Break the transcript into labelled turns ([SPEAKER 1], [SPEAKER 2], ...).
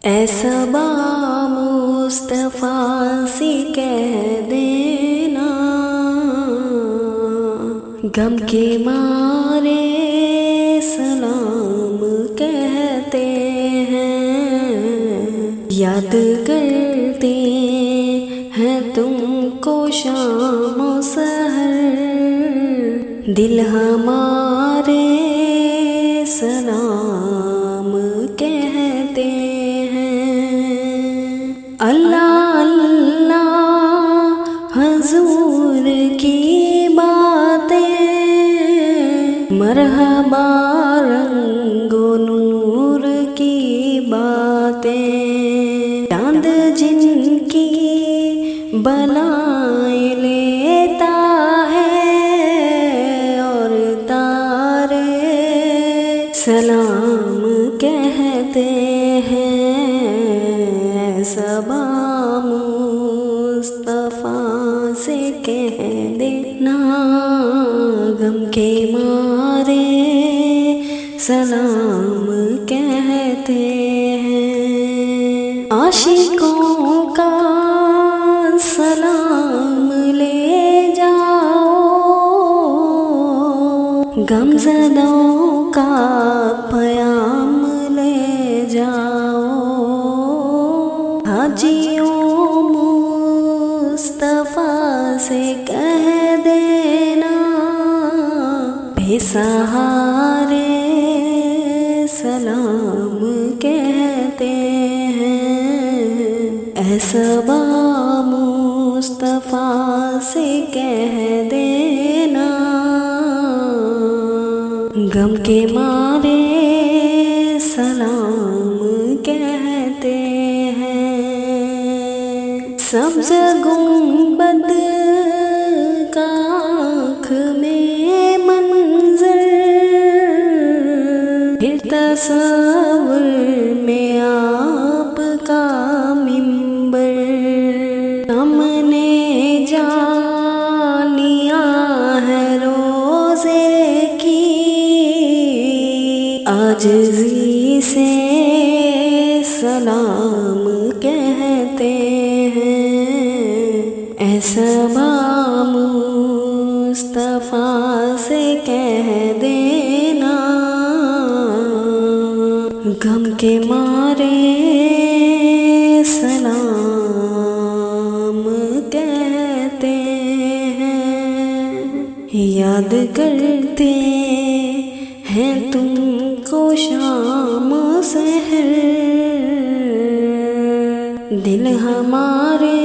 [SPEAKER 1] اے صبا مصطفیٰ سے کہہ دینا، غم کے مارے سلام کہتے ہیں، یاد کرتے ہیں تم کو شام و سحر، دل ہمارے سلام کہتے ہیں۔ اللہ اللہ حضور کی باتیں، مرحبا رنگ و نور کی باتیں، چاند جن کی بلائیں لیتا ہے اور تارے سلام کہتے ہیں۔ صبا مصطفیٰ سے کہہ دینا، غم کے مارے سلام کہتے ہیں۔ عاشقوں کا سلام لے جاؤ، غم زدوں کا پیام لے جاؤ، حاجیوں مصطفیٰ سے کہہ دینا، بے سہارے سلام کہتے ہیں۔ اے صبا مصطفیٰ سے کہہ دینا، غم کے مارے سلام کہتے ہیں۔ سبز گنبد کا آنکھ میں منظر، پھر تصور میں آپ کا منبر، ہم نے جان لیا ہے روزے کی، عاجزی سے سلام کہتے ہیں۔ اے صبا مصطفیٰ سے کہہ دینا، غم کے مارے سلام کہتے ہیں، یاد کرتے ہیں تم کو شام و سحر، دل ہمارے